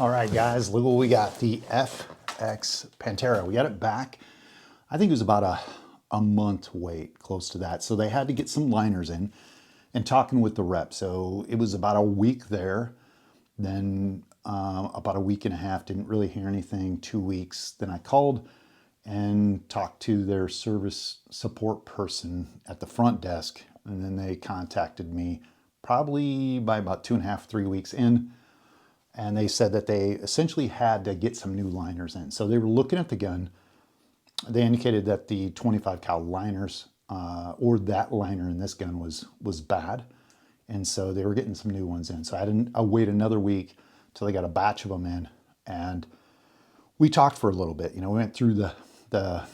All right, guys, look what we got. The FX Panthera. We got it back. I think it was about a month wait, close to that. So they had to get some liners in and talking with the rep. So it was about a week there. Then about a week and a half, didn't really hear anything, 2 weeks. Then I called and talked to their service support person at the front desk. And then they contacted me probably by about 2.5, 3 weeks in. And they said that they essentially had to get some new liners in. So they were looking at the gun. They indicated that the 25 cal liners, or that liner in this gun was bad. And so they were getting some new ones in. So I wait another week till they got a batch of them in. And we talked for a little bit. You know, we went through the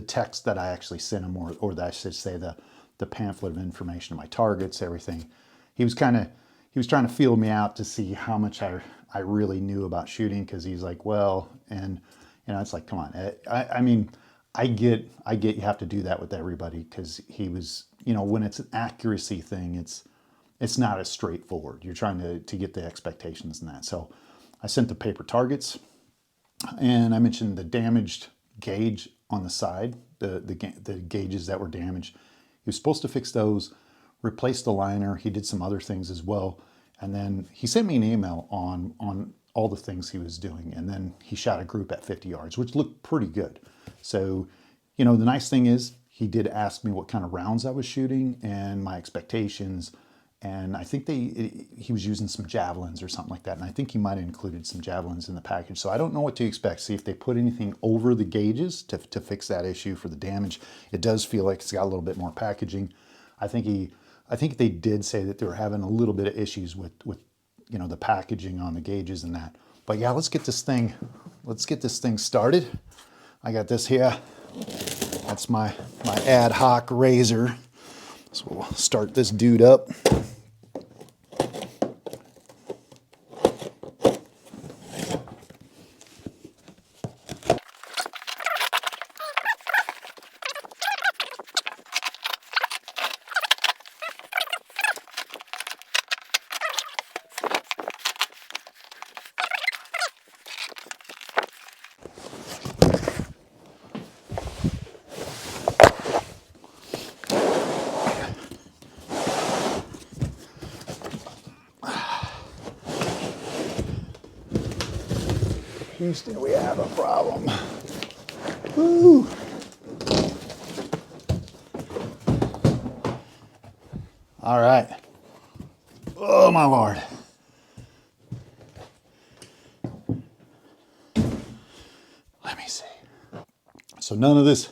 text that I actually sent him, or I should say the pamphlet of information, my targets, everything. He was trying to feel me out to see how much I really knew about shooting, because he's like, well, and you know, it's like, come on. I mean, I get you have to do that with everybody, because he was, you know, when it's an accuracy thing, it's not as straightforward. You're trying to get the expectations and that. So I sent the paper targets, and I mentioned the damaged gauge on the side, the gauges that were damaged. He was supposed to fix those, replace the liner. He did some other things as well. And then he sent me an email on all the things he was doing. And then he shot a group at 50 yards, which looked pretty good. So, you know, the nice thing is he did ask me what kind of rounds I was shooting and my expectations. And I think he was using some javelins or something like that. And I think he might have included some javelins in the package. So I don't know what to expect. See if they put anything over the gauges to fix that issue for the damage. It does feel like it's got a little bit more packaging. I think they did say that they were having a little bit of issues with you know, the packaging on the gauges and that. But yeah, let's get this thing started. I got this here. That's my ad hoc razor. So we'll start this dude up. Houston, we have a problem. Woo! All right. Oh my Lord. Let me see. So none of this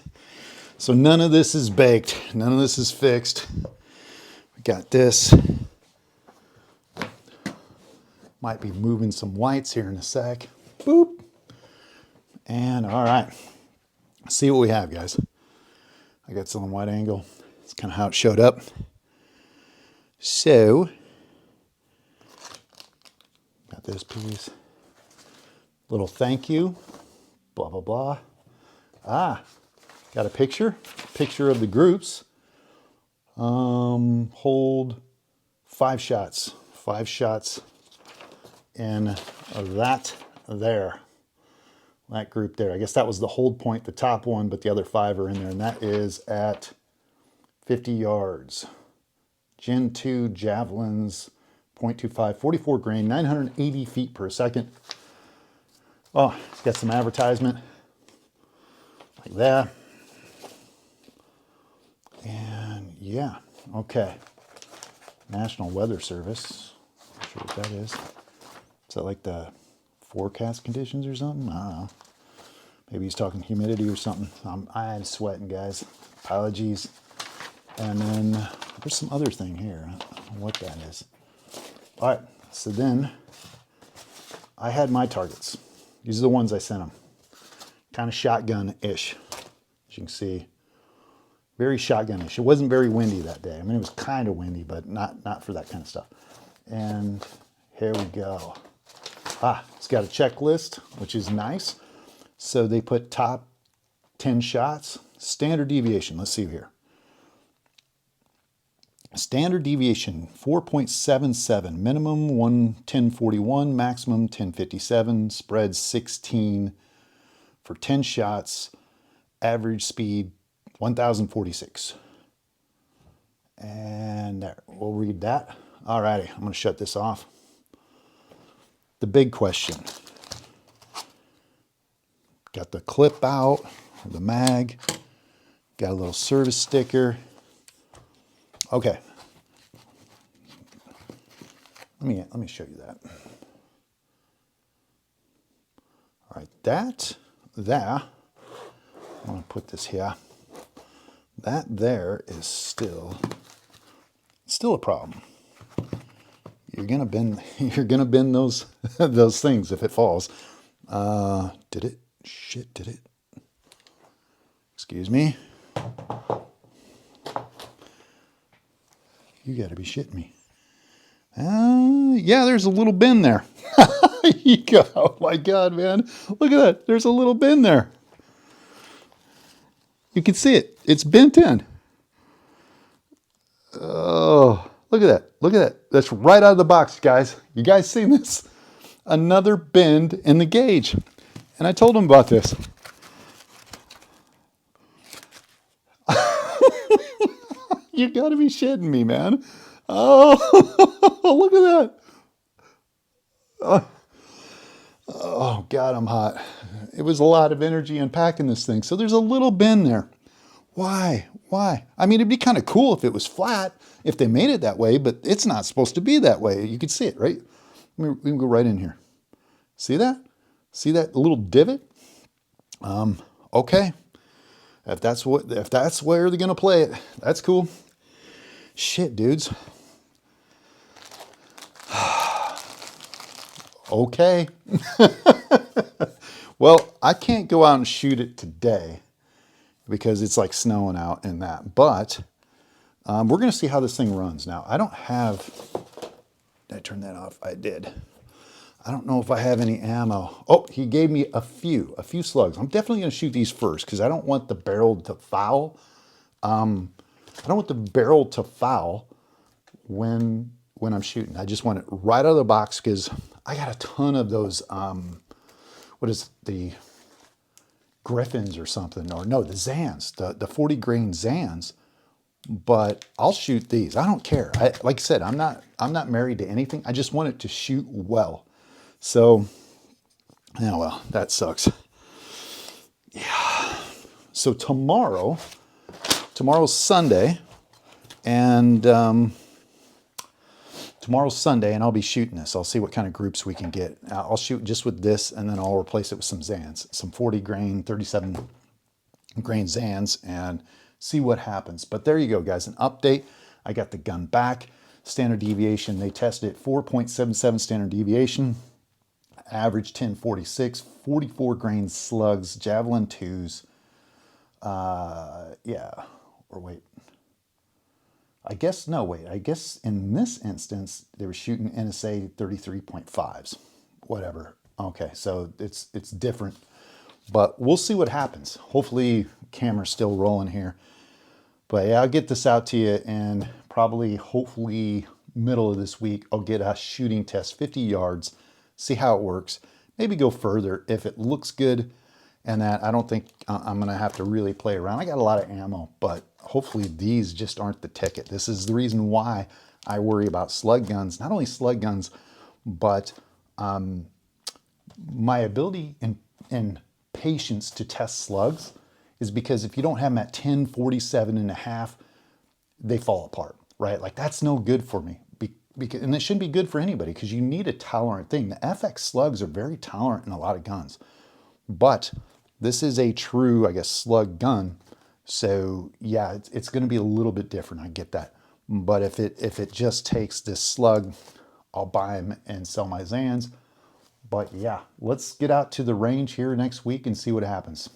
is baked. None of this is fixed. We got this. Might be moving some whites here in a sec. Boop. And all right, let's see what we have, guys. I got some wide angle. It's kind of how it showed up. So, got this piece. Little thank you. Blah, blah, blah. Ah, got a picture of the groups. Hold 5 shots. 5 shots in that there. That group there. I guess that was the hold point, the top one, but the other 5 are in there, and that is at 50 yards. Gen 2 javelins, .25, 44 grain, 980 feet per second. Oh, it's got some advertisement like that. And yeah, okay. National Weather Service. Not sure what that is. Is that like the forecast conditions or something? I don't know. Maybe he's talking humidity or something. I'm sweating, guys. Apologies. And then there's some other thing here. I don't know what that is. All right. So then I had my targets. These are the ones I sent them. Kind of shotgun-ish. As you can see, very shotgun-ish. It wasn't very windy that day. I mean, it was kind of windy, but not for that kind of stuff. And here we go. It's got a checklist, which is nice. So they put top 10 shots, standard deviation. Let's see here. Standard deviation 4.77, minimum 1041, maximum 1057, spread 16 for 10 shots, average speed 1046. And there, we'll read that. Alrighty, I'm going to shut this off. The big question. Got the clip out, the mag, got a little service sticker. Okay. Let me show you that. All right, that, I'm gonna put this here. That there is still a problem. You're gonna bend those those things if it falls. Did it? Shit, did it? Excuse me. You gotta be shitting me. Yeah, there's a little bend there. Oh my God, man. Look at that. There's a little bend there. You can see it. It's bent in. Oh, look at that. Look at that. That's right out of the box, guys. You guys seen this? Another bend in the gauge. And I told him about this. You gotta be shitting me, man. Oh, look at that. Oh, God, I'm hot. It was a lot of energy unpacking this thing. So there's a little bend there. Why? Why? I mean, it'd be kind of cool if it was flat, if they made it that way, but it's not supposed to be that way. You can see it, right? We can go right in here. See that? See that little divot? Okay. If that's where they're gonna play it, that's cool. Shit, dudes. Okay. Well, I can't go out and shoot it today because it's like snowing out and that. But we're going to see how this thing runs. Now, I don't have... Did I turn that off? I did. I don't know if I have any ammo. Oh, he gave me a few slugs. I'm definitely going to shoot these first because I don't want the barrel to foul. I don't want the barrel to foul when I'm shooting. I just want it right out of the box because I got a ton of those, what is the Griffins or something, or no, the Zans, the 40 grain Zans, but I'll shoot these. I don't care. Like I said, I'm not married to anything. I just want it to shoot well. So, yeah, well, that sucks. Yeah. So tomorrow's Sunday, and tomorrow's Sunday, and I'll be shooting this. I'll see what kind of groups we can get. I'll shoot just with this, and then I'll replace it with some Zans, some 40 grain, 37 grain Zans, and see what happens. But there you go, guys, an update. I got the gun back. Standard deviation, they tested it 4.77 standard deviation, average 1046, 44 grain slugs, Javelin 2s. Yeah, or wait. I guess in this instance, they were shooting NSA 33.5s, whatever. Okay, so it's different, but we'll see what happens. Hopefully camera's still rolling here. But yeah, I'll get this out to you, and hopefully middle of this week, I'll get a shooting test, 50 yards, see how it works, maybe go further if it looks good. And that, I don't think I'm gonna have to really play around. I got a lot of ammo, but hopefully these just aren't the ticket. This is the reason why I worry about slug guns. Not only slug guns, but my ability and patience to test slugs is because if you don't have them at 1047.5, they fall apart, right? Like that's no good for me. And it shouldn't be good for anybody because you need a tolerant thing. The FX slugs are very tolerant in a lot of guns, but this is a true, I guess, slug gun. So yeah, it's going to be a little bit different. I get that. But if it just takes this slug, I'll buy them and sell my Zans. But yeah, let's get out to the range here next week and see what happens.